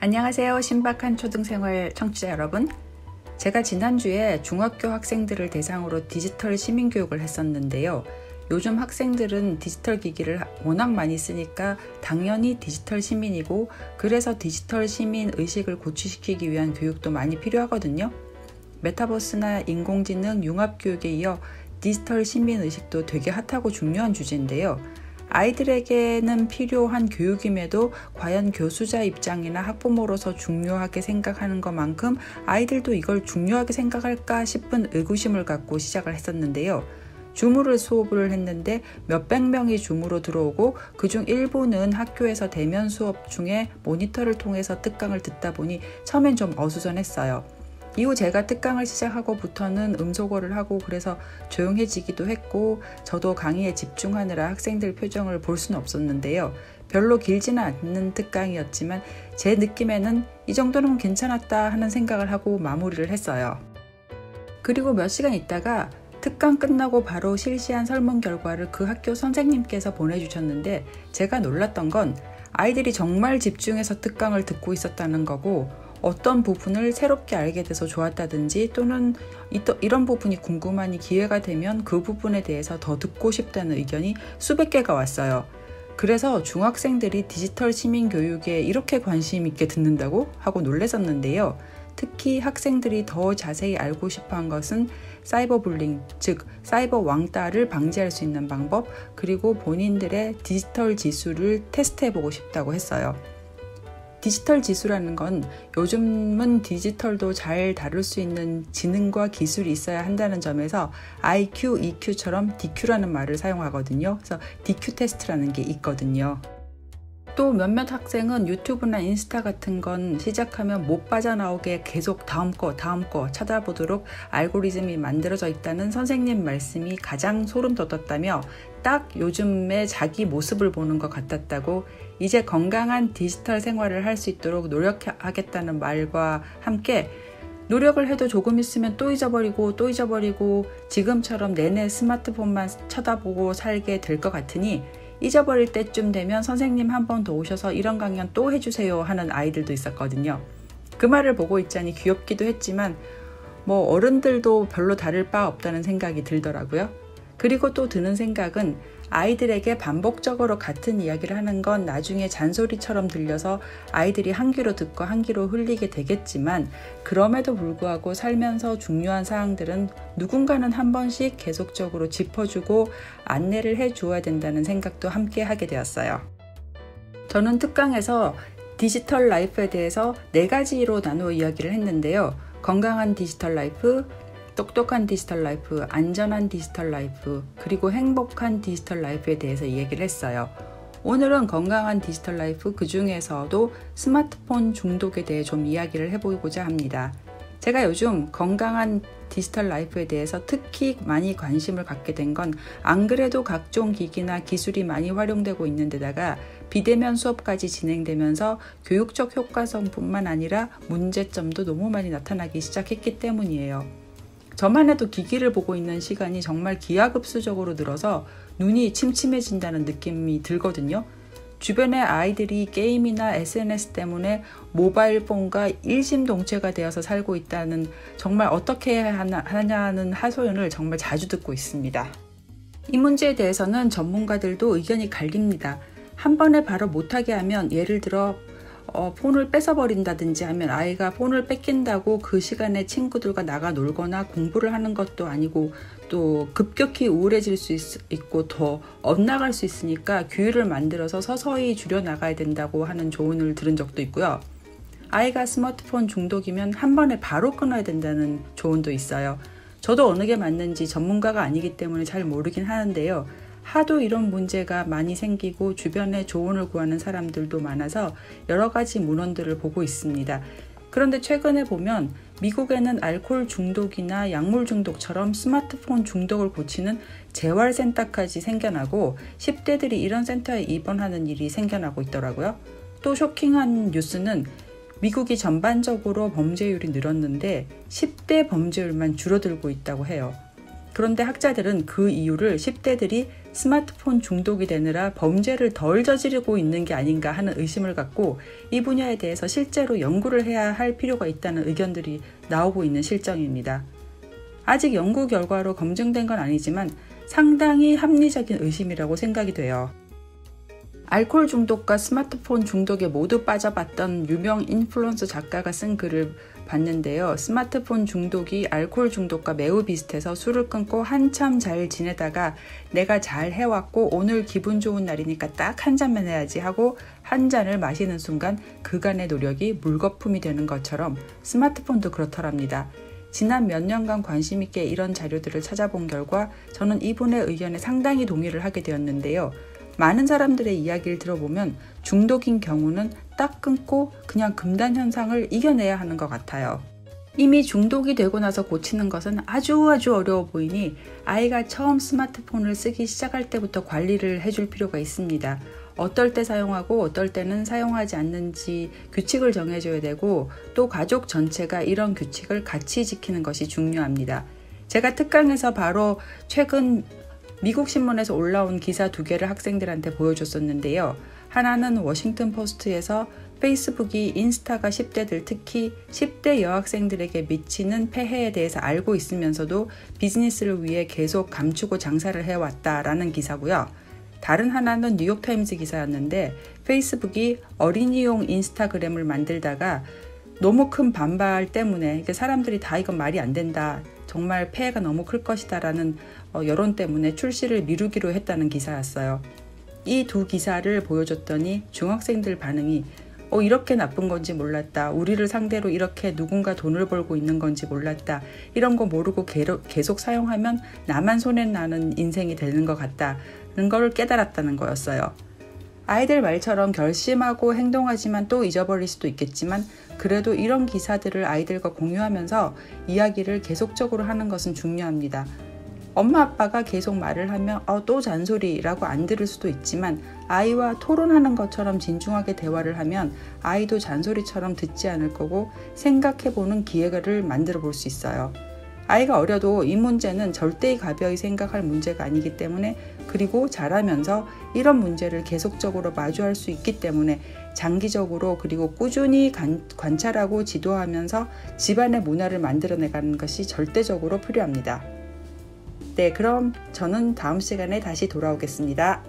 안녕하세요. 신박한 초등생활 청취자 여러분. 제가 지난주에 중학교 학생들을 대상으로 디지털 시민교육을 했었는데요. 요즘 학생들은 디지털 기기를 워낙 많이 쓰니까 당연히 디지털 시민이고, 그래서 디지털 시민 의식을 고취시키기 위한 교육도 많이 필요하거든요. 메타버스나 인공지능 융합교육에 이어 디지털 시민 의식도 되게 핫하고 중요한 주제인데요. 아이들에게는 필요한 교육임에도 과연 교수자 입장이나 학부모로서 중요하게 생각하는 것만큼 아이들도 이걸 중요하게 생각할까 싶은 의구심을 갖고 시작을 했었는데요. 줌으로 수업을 했는데 몇백 명이 줌으로 들어오고 그중 일부는 학교에서 대면 수업 중에 모니터를 통해서 특강을 듣다 보니 처음엔 좀 어수선했어요. 이후 제가 특강을 시작하고부터는 음소거를 하고 그래서 조용해지기도 했고, 저도 강의에 집중하느라 학생들 표정을 볼 수는 없었는데요. 별로 길지는 않는 특강이었지만 제 느낌에는 이 정도는 괜찮았다 하는 생각을 하고 마무리를 했어요. 그리고 몇 시간 있다가 특강 끝나고 바로 실시한 설문 결과를 그 학교 선생님께서 보내주셨는데, 제가 놀랐던 건 아이들이 정말 집중해서 특강을 듣고 있었다는 거고, 어떤 부분을 새롭게 알게 돼서 좋았다든지 또는 이런 부분이 궁금하니 기회가 되면 그 부분에 대해서 더 듣고 싶다는 의견이 수백 개가 왔어요. 그래서 중학생들이 디지털 시민 교육에 이렇게 관심 있게 듣는다고 하고 놀랐었는데요. 특히 학생들이 더 자세히 알고 싶어한 것은 사이버 불링, 즉 사이버 왕따를 방지할 수 있는 방법, 그리고 본인들의 디지털 지수를 테스트해보고 싶다고 했어요. 디지털 지수라는 건 요즘은 디지털도 잘 다룰 수 있는 지능과 기술이 있어야 한다는 점에서 IQ, EQ처럼 DQ라는 말을 사용하거든요. 그래서 DQ 테스트라는 게 있거든요. 또 몇몇 학생은 유튜브나 인스타 같은 건 시작하면 못 빠져나오게 계속 다음 거 찾아보도록 알고리즘이 만들어져 있다는 선생님 말씀이 가장 소름 돋았다며, 딱 요즘에 자기 모습을 보는 것 같았다고, 이제 건강한 디지털 생활을 할 수 있도록 노력하겠다는 말과 함께 노력을 해도 조금 있으면 또 잊어버리고 지금처럼 내내 스마트폰만 쳐다보고 살게 될 것 같으니 잊어버릴 때쯤 되면 선생님 한 번 더 오셔서 이런 강연 또 해주세요 하는 아이들도 있었거든요. 그 말을 보고 있자니 귀엽기도 했지만 어른들도 별로 다를 바 없다는 생각이 들더라고요. 그리고 또 드는 생각은 아이들에게 반복적으로 같은 이야기를 하는 건 나중에 잔소리처럼 들려서 아이들이 한 귀로 듣고 한 귀로 흘리게 되겠지만, 그럼에도 불구하고 살면서 중요한 사항들은 누군가는 한 번씩 계속적으로 짚어주고 안내를 해줘야 된다는 생각도 함께 하게 되었어요. 저는 특강에서 디지털 라이프에 대해서 4가지로 나누어 이야기를 했는데요. 건강한 디지털 라이프, 똑똑한 디지털 라이프, 안전한 디지털 라이프, 그리고 행복한 디지털 라이프에 대해서 얘기를 했어요. 오늘은 건강한 디지털 라이프, 그 중에서도 스마트폰 중독에 대해 좀 이야기를 해보고자 합니다. 제가 요즘 건강한 디지털 라이프에 대해서 특히 많이 관심을 갖게 된 건 안 그래도 각종 기기나 기술이 많이 활용되고 있는 데다가 비대면 수업까지 진행되면서 교육적 효과성뿐만 아니라 문제점도 너무 많이 나타나기 시작했기 때문이에요. 저만 해도 기기를 보고 있는 시간이 정말 기하급수적으로 늘어서 눈이 침침해진다는 느낌이 들거든요. 주변의 아이들이 게임이나 SNS 때문에 모바일 폰과 일심동체가 되어서 살고 있다는, 정말 어떻게 하냐는 하소연을 정말 자주 듣고 있습니다. 이 문제에 대해서는 전문가들도 의견이 갈립니다. 한 번에 바로 못하게 하면, 예를 들어 폰을 뺏어버린다든지 하면 아이가 폰을 뺏긴다고 그 시간에 친구들과 나가 놀거나 공부를 하는 것도 아니고, 또 급격히 우울해질 수 있고 더 엇나갈 수 있으니까 규율을 만들어서 서서히 줄여나가야 된다고 하는 조언을 들은 적도 있고요. 아이가 스마트폰 중독이면 한 번에 바로 끊어야 된다는 조언도 있어요. 저도 어느 게 맞는지 전문가가 아니기 때문에 잘 모르긴 하는데요. 하도 이런 문제가 많이 생기고 주변에 조언을 구하는 사람들도 많아서 여러 가지 문헌들을 보고 있습니다. 그런데 최근에 보면 미국에는 알코올 중독이나 약물 중독처럼 스마트폰 중독을 고치는 재활센터까지 생겨나고 10대들이 이런 센터에 입원하는 일이 생겨나고 있더라고요. 또 쇼킹한 뉴스는 미국이 전반적으로 범죄율이 늘었는데 10대 범죄율만 줄어들고 있다고 해요. 그런데 학자들은 그 이유를 10대들이 스마트폰 중독이 되느라 범죄를 덜 저지르고 있는 게 아닌가 하는 의심을 갖고 이 분야에 대해서 실제로 연구를 해야 할 필요가 있다는 의견들이 나오고 있는 실정입니다. 아직 연구 결과로 검증된 건 아니지만 상당히 합리적인 의심이라고 생각이 돼요. 알코올 중독과 스마트폰 중독에 모두 빠져봤던 유명 인플루언서 작가가 쓴 글을 봤는데요. 스마트폰 중독이 알코올 중독과 매우 비슷해서 술을 끊고 한참 잘 지내다가 내가 잘 해왔고 오늘 기분 좋은 날이니까 딱 한 잔만 해야지 하고 한 잔을 마시는 순간 그간의 노력이 물거품이 되는 것처럼 스마트폰도 그렇더랍니다. 지난 몇 년간 관심 있게 이런 자료들을 찾아본 결과 저는 이분의 의견에 상당히 동의를 하게 되었는데요. 많은 사람들의 이야기를 들어보면 중독인 경우는 딱 끊고 그냥 금단 현상을 이겨내야 하는 것 같아요. 이미 중독이 되고 나서 고치는 것은 아주 어려워 보이니 아이가 처음 스마트폰을 쓰기 시작할 때부터 관리를 해줄 필요가 있습니다. 어떨 때 사용하고 어떨 때는 사용하지 않는지 규칙을 정해줘야 되고 또 가족 전체가 이런 규칙을 같이 지키는 것이 중요합니다. 제가 특강에서 바로 최근 미국 신문에서 올라온 기사 2개를 학생들한테 보여줬었는데요. 하나는 워싱턴 포스트에서 페이스북이 인스타가 10대들 특히 10대 여학생들에게 미치는 폐해에 대해서 알고 있으면서도 비즈니스를 위해 계속 감추고 장사를 해왔다라는 기사고요. 다른 하나는 뉴욕타임즈 기사였는데 페이스북이 어린이용 인스타그램을 만들다가 너무 큰 반발 때문에 사람들이 다 이건 말이 안 된다. 정말 폐해가 너무 클 것이다 라는 여론 때문에 출시를 미루기로 했다는 기사였어요. 이 2 기사를 보여줬더니 중학생들 반응이 이렇게 나쁜 건지 몰랐다. 우리를 상대로 이렇게 누군가 돈을 벌고 있는 건지 몰랐다. 이런 거 모르고 계속 사용하면 나만 손해나는 인생이 되는 것 같다는 걸 깨달았다는 거였어요. 아이들 말처럼 결심하고 행동하지만 또 잊어버릴 수도 있겠지만 그래도 이런 기사들을 아이들과 공유하면서 이야기를 계속적으로 하는 것은 중요합니다. 엄마 아빠가 계속 말을 하면 또 잔소리라고 안 들을 수도 있지만 아이와 토론하는 것처럼 진중하게 대화를 하면 아이도 잔소리처럼 듣지 않을 거고 생각해보는 기회를 만들어 볼 수 있어요. 아이가 어려도 이 문제는 절대 가벼이 생각할 문제가 아니기 때문에 그리고 자라면서 이런 문제를 계속적으로 마주할 수 있기 때문에 장기적으로 그리고 꾸준히 관찰하고 지도하면서 집안의 문화를 만들어내가는 것이 절대적으로 필요합니다. 네, 그럼 저는 다음 시간에 다시 돌아오겠습니다.